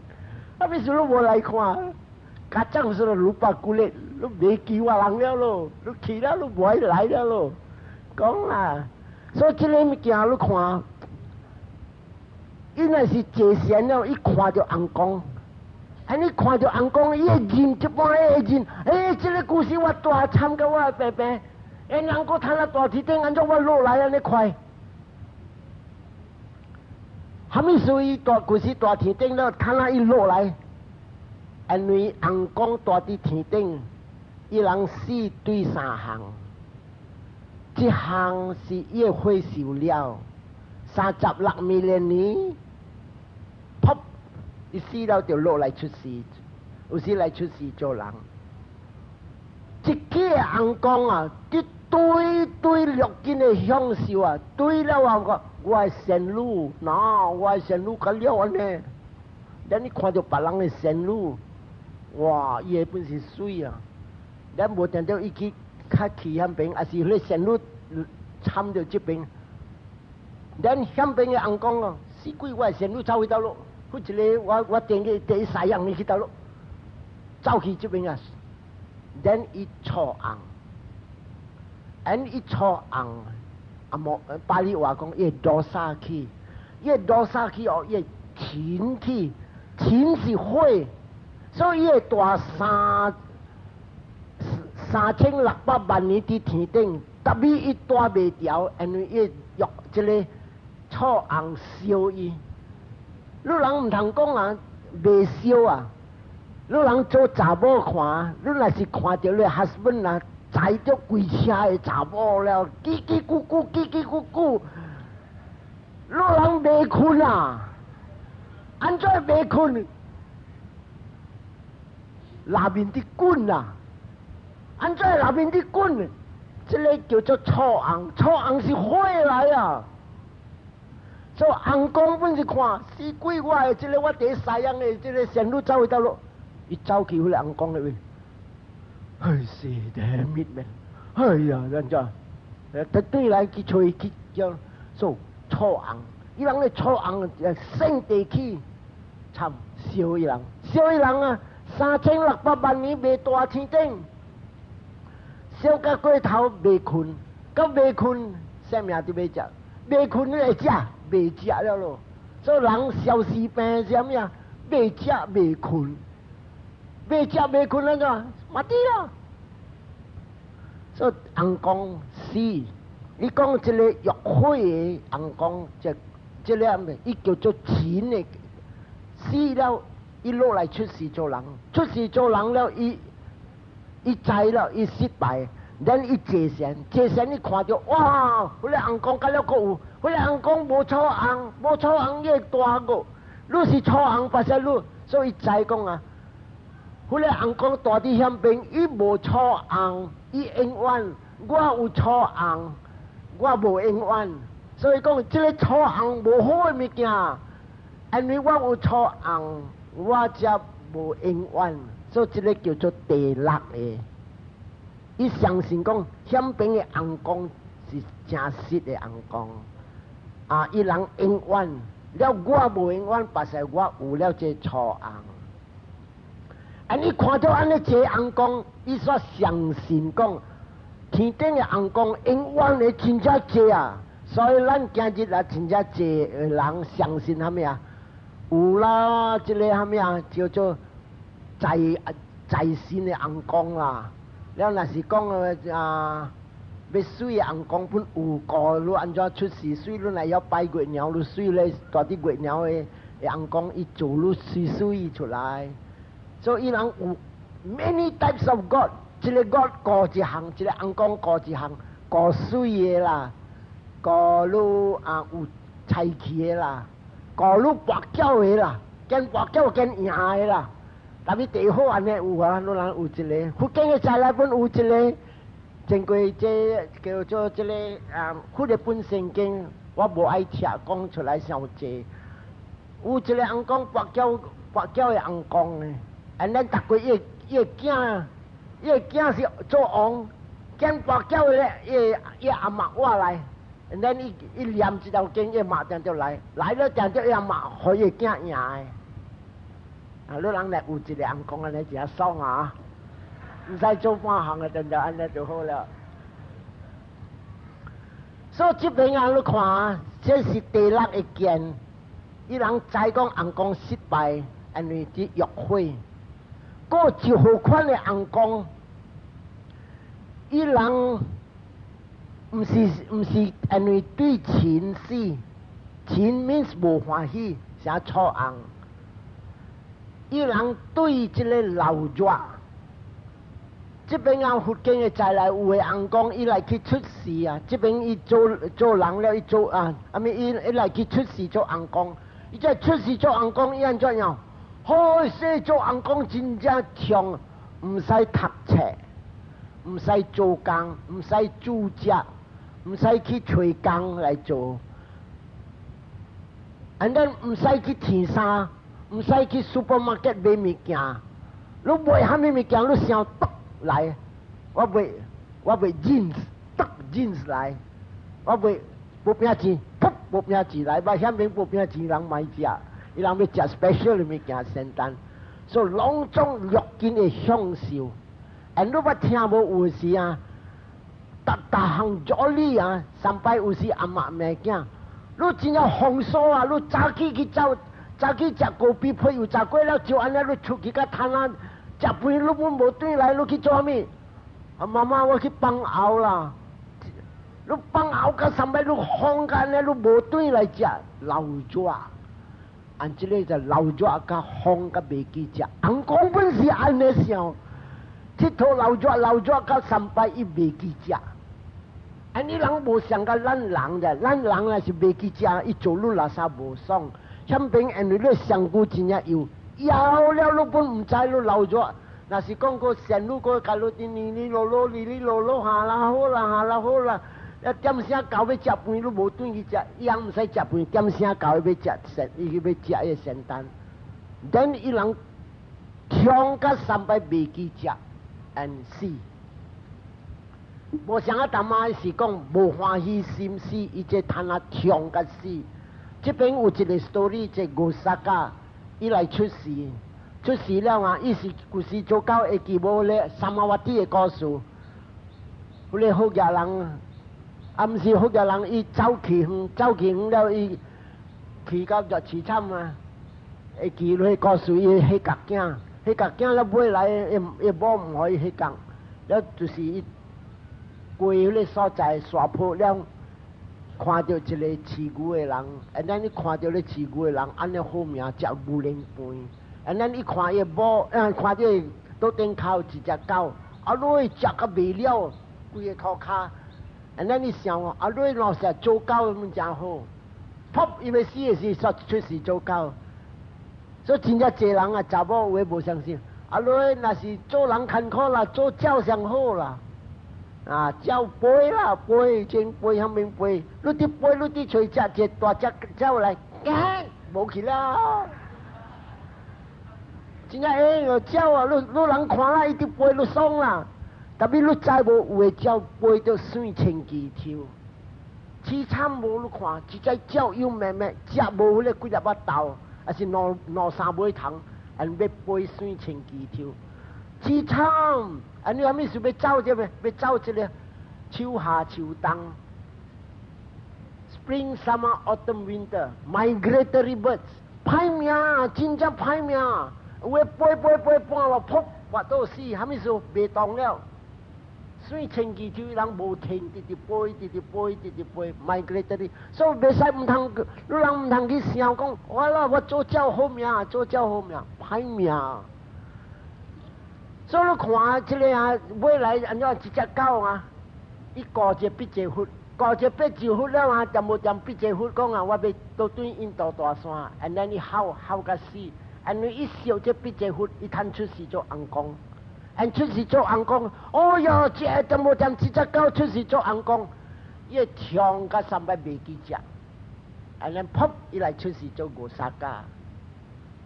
啊，为什么无来看？家长说鲁巴古咧，你未叫我人了咯，你去了，你无爱来了咯，讲啊，所以这个物件你看，伊若是坐善了，伊看到红光。你看到红光，伊会认，一般会认。这个故事我大参加我白白，人个摊了大天顶，按照我落来安尼快。虾米所以大故事大天顶了，摊了伊落来，因为红光大伫天顶，伊人死对3项，一项是伊会受了36million年。伊死了就落来出世，有时来出世做人。一起的红光啊，一堆六根的享受啊，堆了我的仙女，我的仙女较了安尼。等你看到别人的仙女，哇，伊本是水啊！咱无听到伊去较去迄边，还是迄个仙女参到这边。咱迄边的红光啊，死鬼我的仙女走去倒落。好一个我电嘅第3样你去到咯，走去这边啊，然伊错红，伊错红，啊莫巴黎话讲伊多沙去，伊多沙去哦，伊钱去，钱是火，所以伊大3600万年伫天顶，特别伊大袂掉，因为伊用这个错红烧伊。你人唔通讲啊，袂烧啊！你人做查某看，你若是看到你 husband 啊，载着规车的查某了，叽叽咕咕，你人袂困啊？安怎袂困？你下面啲官啊，安怎下面啲官？这个叫做错红，错红是火来啊！所以红光本是看死鬼我的，这个我第西洋的这个仙女走去到咯，伊走去迄个红光那边，哎死的灭命！哎呀，人家特地来去吹去叫做错红，伊人咧错红升地去，参烧伊人，烧伊人啊！3600万年未大天顶。烧到过头未困，到未困，啥物都未食，未困你会食，未食了咯。所以人消失病啥物啊？未食未困，未食未困那个嘛对咯。所以红光死，你讲这个玉灰的红光，这个伊叫做钱的，死了伊落来出世做人，出世做人了伊知了，伊失败，然伊坐神，坐神伊看到哇，迄个红光甲了个有，迄个红光无错红，无错红伊大个，你是错红，发现你，所以伊知讲啊，迄个红光大伫遐边，伊无错红，伊永远我有错红，我无永远，所以讲这个错红无好的物件，因为我有错红，我则无永远。所以这个叫做地落的，伊相信讲险边的红光是真实的红光，啊，伊人永远了，我无永远，白晒我有了这错红。啊，你看到安尼这红光，伊所相信讲天顶的红光永远的真正这啊，所以咱今日啊真正这人相信啥物啊？有啦，这个啥物啊叫做。在线的红光啦，了若是讲要水的红光本有个，你安怎出世水？你若要拜月鸟，你水咧大啲月鸟的红光，伊做你水出来。所以伊人有 many types of God， 一个 God 高一项，一个红光高一项，高水的啦，高你有才气的啦，高你跋筊的啦，跟跋筊跟赢的啦。特别地好安尼有啊，咱有一个福建的在来本有一个，经过这叫做这个菲律宾圣经，我无爱听讲出来伤济。有一个红光跋筊的红光呢，咱逐个伊个囝是做王，跟跋筊的咧，伊阿妈话来，咱伊念一条经，伊马上就来了，定着伊阿妈互伊囝赢的。啊！你人来有一个红光安尼真爽啊！唔使做半行啊，就安尼就好了。所以这边啊，你看啊，这是地落的剑，伊人知讲红光失败，因为这玉灰。个一号款的红光，伊人唔是因为对钱死，钱 means 无欢喜，啥错红。伊人对这个流热，这边啊福建的再来有的红光，伊来去出世啊！这边伊做人了，伊做伊来去出世做红光，伊再出世做红光，伊安怎样？好势做红光真正强，唔使读册，唔使做工，唔使煮食，唔使去找工来做，and then 唔使去填衫。唔使去 supermarket 买物件，你买虾米物件，你想得来，我买 jeans， 得 jeans 来，我买薄饼钱，噗薄饼钱来，买虾米薄饼钱人买食，伊人要食 special 的物件圣诞，所以隆重玉金的享受，你我听无有时啊，逐项 jolly 啊，三拜有时阿妈物件，你真正丰收啊，你早起去走。早起食高比配又食过了，就安尼你出去甲摊啊，食饭你本无转来，你去做啥物？妈妈我去放牛啦，你放牛甲三摆你放甲安尼，你无转来食流热，按这个就流热甲放甲袂记食，红光本是安尼想，佚佗流热甲三摆伊袂记食，安尼人无像甲咱人的，咱人也是袂记食，伊做路垃圾无爽。香槟因为你香菇真正油了，你本唔知你流热，若是讲个线路个甲路哩哩落落哩哩落落下啦好啦下啦好啦，一点声到要食饭你无转去食，伊人毋使食饭，点声到要食线，伊要食迄仙丹，等伊人冲甲3摆袂记食，and 死。无啥大妈是讲无欢喜心死，伊这摊啊冲甲死。这边有一个 story， 这五沙家伊来出事，出事了啊！伊是故事做到会记无咧，三马瓦底的故事。迄个福建人，啊毋是福建人，伊走去远了，伊去到热市场啊，会记落故事，伊迄角囝，迄角囝了买来，伊某毋可以迄角，了就是伊。过迄个所在刷破了，看到一个饲牛的人，咱你看到咧饲牛的人，安尼好命食牛奶饭，咱你看伊某，看到倒顶头一只狗，啊落去食甲未了，规个口骹，咱你想哦，啊落去若是做狗咁真好，噗伊要死的时煞出事做狗，所以真正济人啊，查某有诶无相信，啊落去若是做人坎坷啦，做鸟上好啦。啊，鸟飞啦，飞真飞，虾米飞？你啲飞，你啲随只只大只鸟来，无去了。真正鸟啊，你人看啦，伊啲飞你爽啦。特别你再无有的鸟飞到水千几条，凄惨无你看，一只鸟又慢慢食无咧几粒巴豆，还是两三尾糖，还要飞水千几条。凄惨！啊，你还没想要走这个，要走这个秋夏秋冬 ，Spring, Summer, Autumn, Winter, migratory birds， 歹命，真正歹命！有诶飞半路，噗，滑到死，还没说袂动了。所以千几条人无停，直飞 ，migratory， 所以袂使唔通，你人唔通去想讲，我做鸟好命，做鸟好命，歹命。所以你看这个啊，买来安怎一只狗啊，伊高一笔一忽，高一笔一忽了啊，就无点笔一忽讲啊，我要倒转印度大山，然后伊吼甲死，然后伊烧这笔一忽，伊摊出事做红光，然出事做红光，哦哟，这就无点一只狗出事做红光，伊冲甲3摆袂记食，然后噗，伊来出事做五沙家，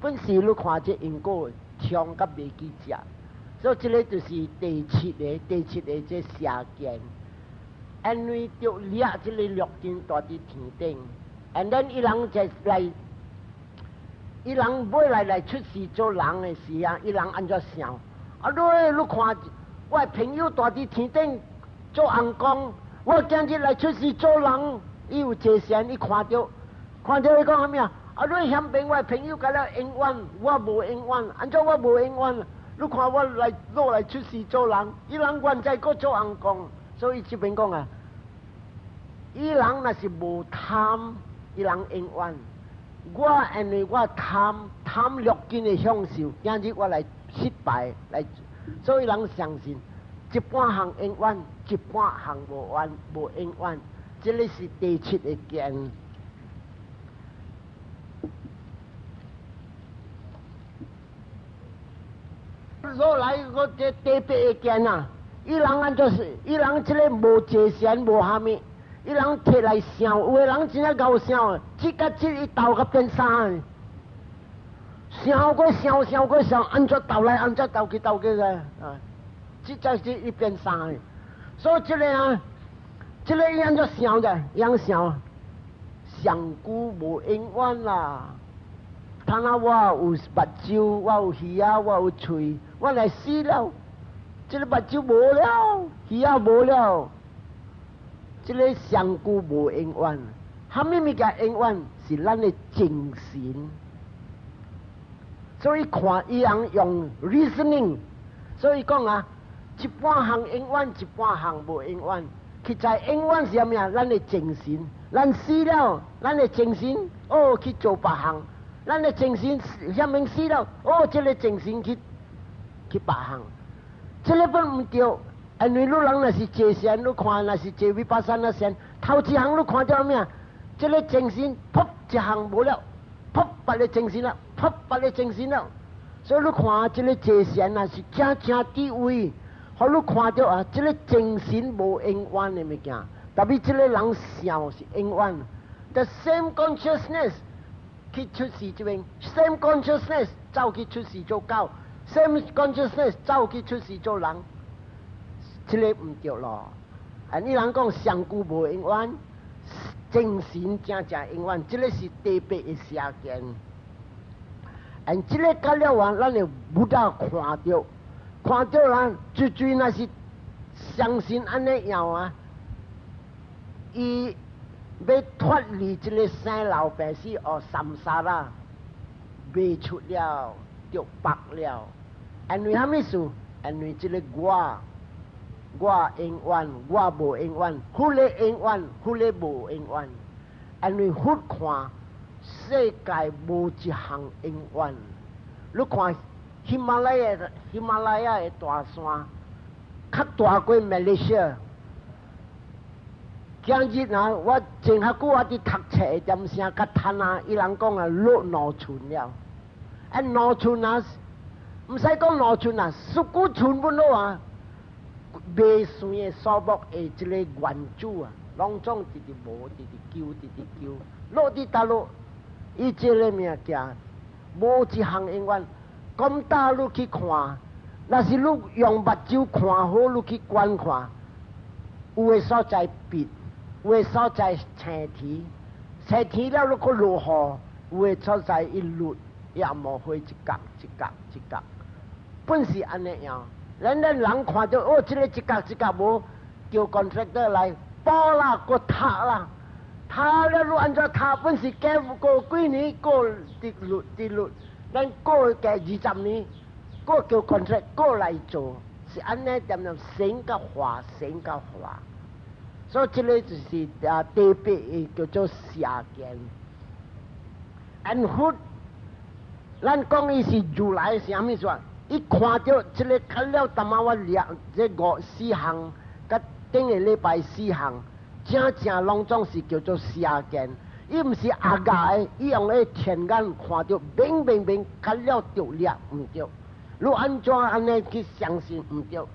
本时你看这因果冲甲袂记食。所以这个就是第七个这射箭，因为着掠这个绿箭大伫天顶， and then 伊人就来，伊人买来出事做人的时啊，伊人安怎想？啊，你看，我的朋友大伫天顶做红光，我今日来出事做人，伊有坐神，伊看到伊讲啥物啊？啊，你嫌病我的朋友甲了永远，我无永远，安怎我无永远？你看我落来出事做人，伊人原在搁做红光，所以这边讲啊，伊人若是无贪，伊人永远。我因为我贪绿金的享受，今日我来失败来，所以人相信一半行永远，一半行无永远。这里是第七个剑。落来个这第八个剑啊，伊人安怎是？伊人这个无坐神无虾米，伊人摕来想，有的人真正搞想，这一斗甲变三，想过想，安怎斗来安怎斗去个啊，这一变三，所以这个啊，这个伊安怎想的？伊安想，上久无永远啦。倘若我有目睭，我有耳仔，我有喙，我来死了，这个目睭无了，耳仔无了，这个上久无永远。虾米物件永远？是咱的精神。所以看伊人用 reasoning， 所以讲啊，一半行永远，一半行无永远。其在永远是啥物啊？咱的精神，咱死了，咱的精神去做别项。咱的精神什么死了？这个精神去别项，这个本唔对。因为你人若是坐神，你看若是坐维巴山那神，头一项你看到咩啊？这个精神噗一项无了，噗别个精神了，噗别个精神了。所以你看这个界限啊，是正正地位，好你看到啊，这个精神无永远的物件，特别这个人笑是永远。The same consciousness 去出世这边 ，same consciousness 走去出世做狗 ，same consciousness 走去出世做人，这个唔对咯。你人讲上古无永远，精神正正永远，这个是特别的事件。这个到了完，咱就不大看到人最那是相信安尼样啊，伊要脱离这个生老病死哦三杀啦，未出了就白了。因为虾米事？因为这个我永远，我无永远，忽略永远，忽略无永远。因为忽看世界无一项永远。你看喜马拉雅的大山，较大过马来西亚。今日啊，我前下久我伫读册的点声，甲摊啊，伊人讲啊，落农村了。农村啊，唔使讲农村啊，属古村本咯啊。未算的沙漠的这个原主啊，拢总直直无，直直叫，落地大陆，伊这个物件无一项永远。咁大陆去看，那是你用目睭看好，你去观看，有的所在闭，有的所在晴天了你去落雨，有的所在一落也无花一角，本是安尼样。人看到哦，这个一角无，叫 contractor 来包啦，个塌啦，塌了你按照塌，本是加过几年过滴落，咱过加20年，过叫 contract 过来做，是安尼点样升甲化，所以这个就是特别的叫做事件。And who， 咱讲伊是如来是啥物事？伊看到这个看了他妈我这4项，甲顶个礼拜4项，正拢总是叫做事件。伊唔是阿家的，伊用个天眼看到明，看了对了唔对。你安怎安尼去相信唔对？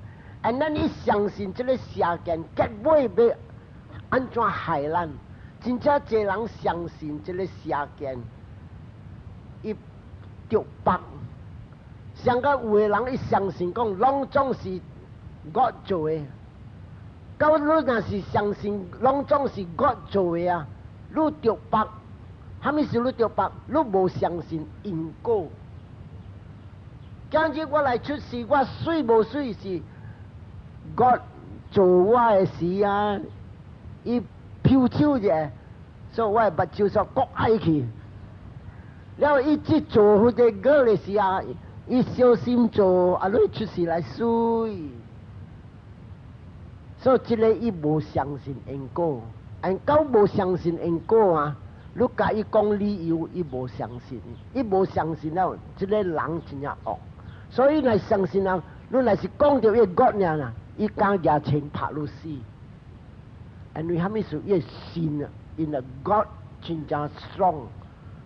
咱你相信这个事件，结尾要安怎害咱？真正侪人相信这个事件，伊对白。上个有的人伊相信讲，拢总是我做的。到你若是相信，拢总是我做的啊，你对白，虾米事你对白？你无相信因果。今日我来出世，我水无水是我做我的事啊，伊飘手者，所以我的目睭说国爱去。然后伊只做迄个个的事啊。伊小心做，啊！你出事来水，所以这个伊无相信因果，到无相信因果啊！你甲伊讲理由，伊无相信，了，这个人真正恶。所以来相信啊，你若是讲到伊God呢啦，伊讲牙青拍你死。因为虾米事？伊信啊，因个 God 真正 strong。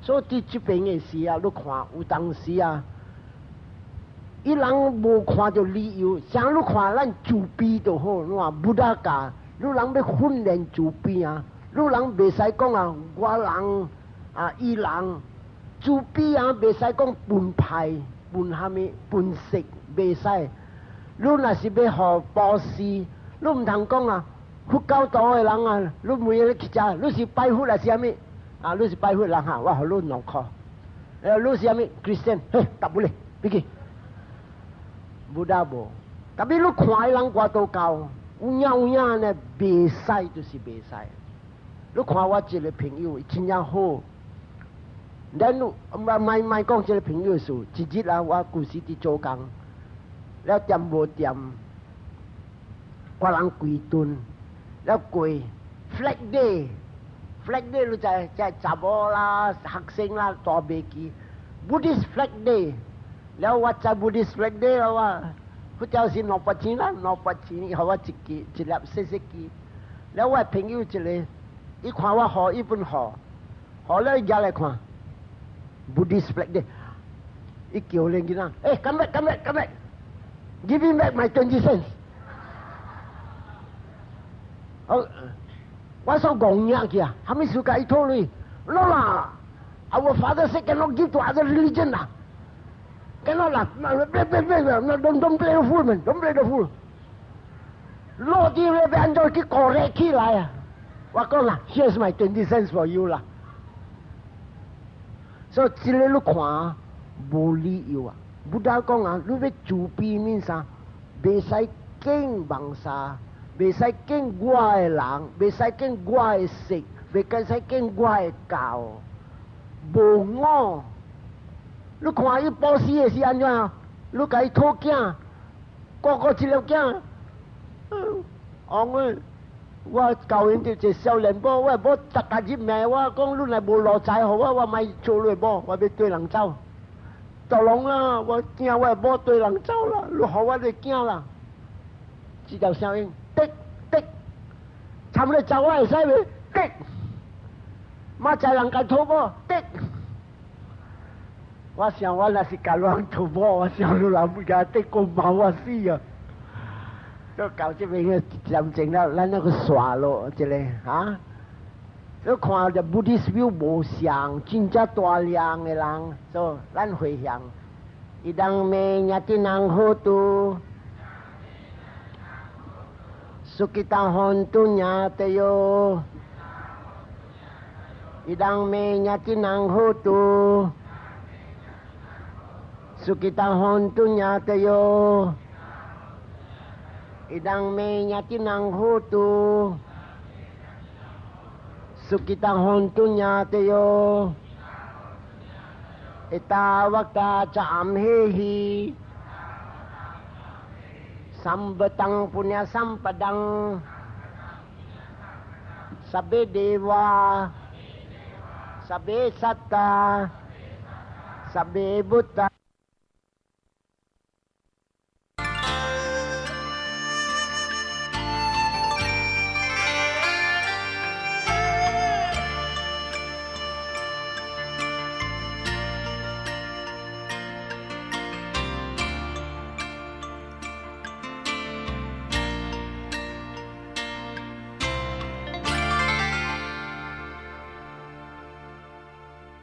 所以伫这边嘅事啊，你看有当时啊。伊人无看到理由，像你看咱自卑就好，你话不大家，你人要训练自卑啊，你人袂使讲啊，我人啊，伊人自卑啊，袂使讲分派、分虾米、分食，袂使。你若是要学报事，你唔通讲啊，佛教徒的人啊，你每日去食，你是拜佛还是虾米？啊，你是拜佛人哈，我互你2块。你是虾米 Christian？ 嘿，答不嚟，别去。不大无，特别你看人我都教，有影呢，袂使就是袂使。你看我一个朋友真正好，咱卖讲这个朋友事，一日啊，我故时伫做工，了掂无掂，我人跪蹲，了跪 flag day， 你在查某啦、学生啦、大飞机 ，Buddhist flag day。แล้วว่าจะบุดิสเล็กเดย์ว่าพระเจ้าสินอปัจจินะนอปัจจินี่เขาว่าจิลับเซกีแล้วว่าเพ่งอยู่จิเลยอีความว่าหออีปุ่นหอแล้วยาอะไรความบุดิสเล็กเดย์一叫人囡仔，哎，come back，give me back my 20 cents。我所講嘢嘅，係咪少計拖你？no 啦 ，our father said cannot give to other religion 啦，cannot 啦，don't play the fool man，don't play the fool。攞啲咧俾人再去 correct 起來啊！我講啦 ，here's my 20 cents for you 啦。所以這個你看無理由啊！不但講啊，你要做避免啥，袂使驚忙啥。袂使驚我嘅人，袂使驚我嘅食，袂使驚我嘅教，無我。你看伊報死嘅是安怎啊？你甲伊討囝，個個一粒囝，我教因就一少年寶，我冇逐日命，我講你若無路財互我咪做落無，我要對人走。就攏啦，我驚我冇對人走啦，你互我就驚啦。這條聲音。的，差唔多走啊！使未？的，乜仔人家土波的。我想我那是假人土波，我想你諗唔家的個毛啊死啊！都搞這邊嘅真正啦，咱那個耍咯，這個啊，都看着 Buddhist view 無像，真正大量嘅人，所以咱回向，伊當咩日啲人好多。Sukita hontunya tayo idang menya tinang hutu Sukita hontunya tayo idang menya tinang hutu Sukita hontunya tayo itawaka caamhehi Sambetang punya sampadang Sabe dewa Sabe satta Sabe buddha